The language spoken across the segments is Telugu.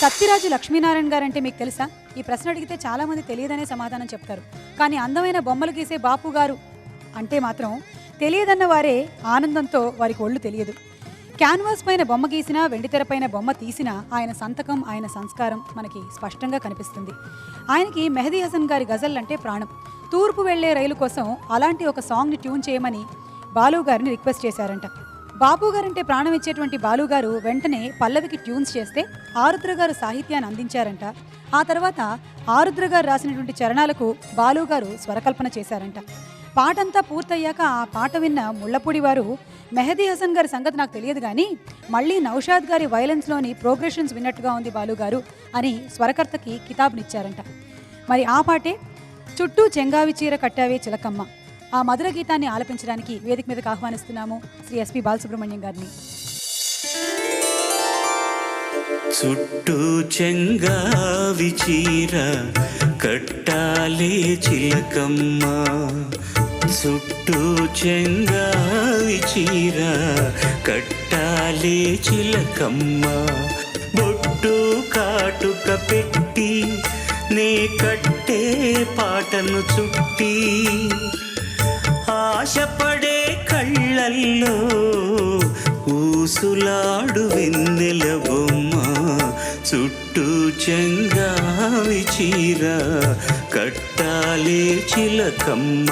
సత్యరాజు లక్ష్మీనారాయణ గారు అంటే మీకు తెలుసా? ఈ ప్రశ్న అడిగితే చాలామంది తెలియదనే సమాధానం చెప్తారు. కానీ అందమైన బొమ్మలు గీసే బాపు గారు అంటే మాత్రం తెలియదన్న వారే ఆనందంతో వారికి ఒళ్ళు తెలియదు. క్యాన్వాస్ పైన బొమ్మ గీసినా, వెండితెర పైన బొమ్మ తీసినా ఆయన సంతకం, ఆయన సంస్కారం మనకి స్పష్టంగా కనిపిస్తుంది. ఆయనకి మెహదీ హసన్ గారి గజల్ అంటే ప్రాణం. తూర్పు వెళ్లే రైలు కోసం అలాంటి ఒక సాంగ్ని ట్యూన్ చేయమని బాలు గారిని రిక్వెస్ట్ చేశారంట. బాపు గారంటే ప్రాణం ఇచ్చేటువంటి బాలు గారు వెంటనే పల్లవికి ట్యూన్స్ చేస్తే ఆరుద్ర గారు సాహిత్యాన్ని అందించారంట. ఆ తర్వాత ఆరుద్ర గారు రాసినటువంటి చరణాలకు బాలు గారు స్వరకల్పన చేశారంట. పాటంతా పూర్తయ్యాక ఆ పాట విన్న ముళ్ళపూడి వారు, మెహదీ హసన్ గారి సంగతి నాకు తెలియదు కానీ మళ్ళీ నౌషాద్ గారి వైలెన్స్లోని ప్రోగ్రెషన్స్ విన్నట్టుగా ఉంది బాలు గారు అని స్వరకర్తకి కితాబునిచ్చారంట. మరి ఆ పాటే చుట్టూ చెంగావి చీర కట్టావే చిలకమ్మ. ఆ మధుర గీతాన్ని ఆలపించడానికి వేదిక మీదకి ఆహ్వానిస్తున్నాము శ్రీ ఎస్పి బాలసుబ్రహ్మణ్యం గారిని. చుట్టూ చెంగావి చీర కట్టాలే చిలకమ్మ, చుట్టూ చెంగావి చీర కట్టాలే చిలకమ్మ, బొట్టు కాటుక పెట్టి నే కట్టే పాటను చుట్టి, ఆశపడే కళ్ళల్లో ఊసులాడు వెన్నెల బొమ్మ, చుట్టూ చెంగావి చీర కట్టాలే చిలకమ్మ.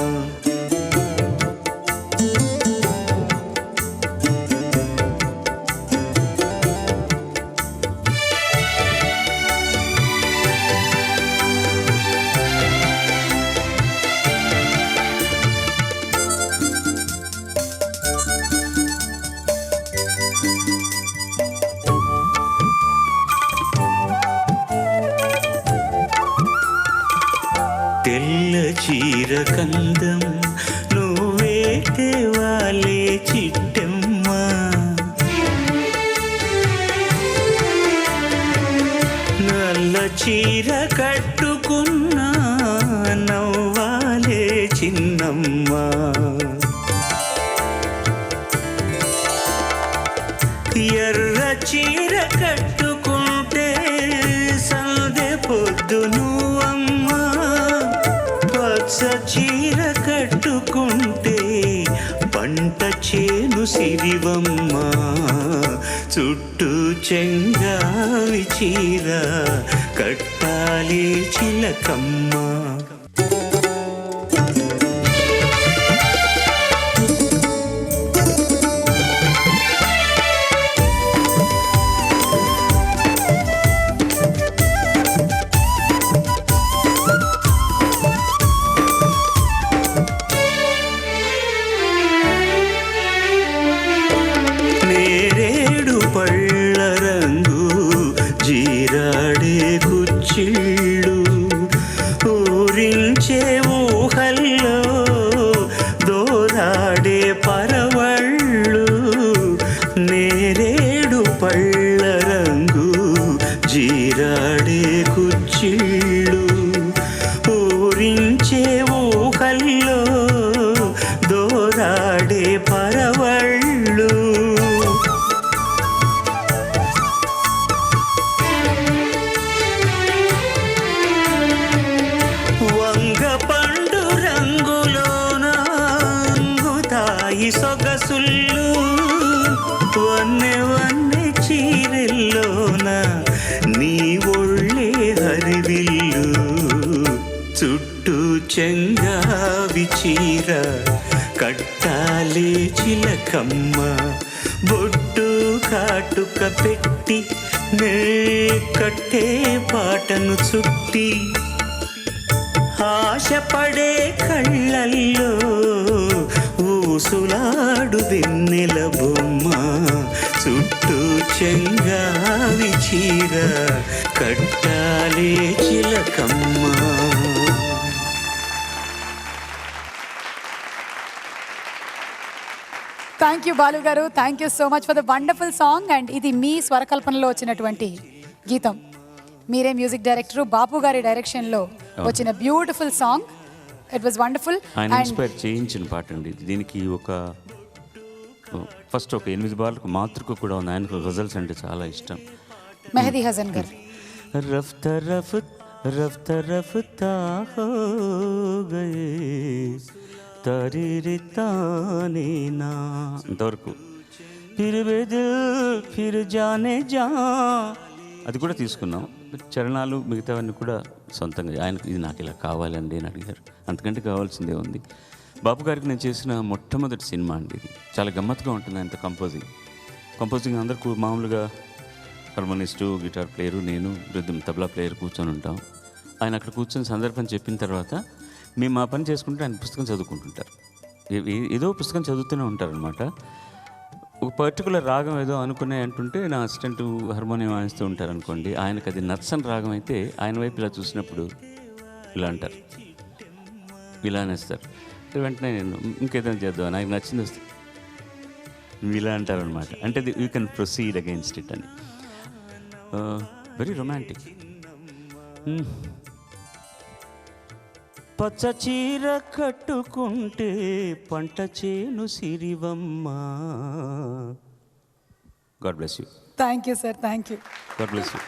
తెల్ల చీర కందం నువ్వే తేవాలే చిట్టమ్మ, నల్ల చీర కట్టుకున్నా నవ్వాలే చిన్నమ్మ, ఎర్ర చీర కట్టుకుంటే సందె పొద్దును అమ్మ, పచ్చ చీర కట్టుకుంటే పంట చేను సిరివమ్మ, చుట్టూ చెంగావి చీర కట్టాలే చిలకమ్మ. పళ్ళ రంగు జీరాడే గుచ్చిళ్ళు ఊరించే ఊహల్లో దోరాడే పరవళ్ళు, నేరేడు పళ్ళ రంగు జీరాడే గుచ్చిళ్ళు ఊరించే ఊహల్లో దోరాడే పరవళ్ళు, సొగసుళ్ళు వన్నె వన్నె చీరెల్లోన నీ ఒళ్ళే హరివిల్లు, చుట్టూ చెంగావి చీర కట్టాలే చిలకమ్మ, బొట్టు కాటుక పెట్టి నే కట్టే పాటను చుట్టి, ఆశపడే కళ్ళల్లో ఊసులాడు వెన్నెల బొమ్మ, చుట్టూ చెంగావి చీర కట్టాలే చిలకమ్మ. థ్యాంక్ యూ బాలు గారు, thank you so much for the wonderful song. And ఇది మీ స్వరకల్పనలో వచ్చినటువంటి గీతం, మీరే మ్యూజిక్ డైరెక్టర్, బాపు గారి డైరెక్షన్లో వచ్చిన beautiful song. It was wonderful. ఆయన ఇన్స్పైర్ చేయించిన పాట అండి. దీనికి ఒక ఫస్ట్ ఒక 8 బార్లకు మాతృక కూడా ఉంది. ఆయనకు గజల్స్ అంటే చాలా ఇష్టం. మెహదీ హసన్ గారు రఫ్తా రఫ్తా రఫ్తా హో గయే తరీరి తానే నా ఇంతవరకు ఫిర్ బే దిల్ ఫిర్ జానే జా అది కూడా తీసుకున్నాం. చరణాలు మిగతావన్నీ కూడా సొంతంగా ఆయనకు ఇది నాకు ఇలా కావాలండి అని అడిగారు. అంతకంటే కావాల్సిందే ఉంది. బాపు గారికి నేను చేసిన మొట్టమొదటి సినిమా అండి ఇది. చాలా గమ్మత్తుగా ఉంటుంది ఆయనతో కంపోజింగ్ అందరికీ మామూలుగా హార్మోనిస్టు, గిటార్ ప్లేయరు, నేను తబలా ప్లేయర్ కూర్చొని ఉంటాం. ఆయన అక్కడ కూర్చొని సందర్భం చెప్పిన తర్వాత మేము మా పని చేసుకుంటే ఆయన పుస్తకం చదువుకుంటుంటారు. ఏదో పుస్తకం చదువుతూనే ఉంటారనమాట. ఒక పర్టికులర్ రాగం ఏదో అనుకునే అంటుంటే నా అసిస్టెంట్ హార్మోనియం వాయిస్తూ ఉంటారు అనుకోండి. ఆయనకు అది నచ్చని రాగం అయితే ఆయన వైపు ఇలా చూసినప్పుడు ఇలా అంటారు, ఇలా అనేస్తారు. వెంటనే నేను ఇంకేదైనా చేద్దాం, నాకు నచ్చింది వస్తే ఇలా అంటారనమాట. అంటే you can proceed against it అని. Very romantic. పచ్చ చీర కట్టుకుంటే పంట చేను సిరివమ్మ. God bless you. Thank you sir, thank you. God bless you.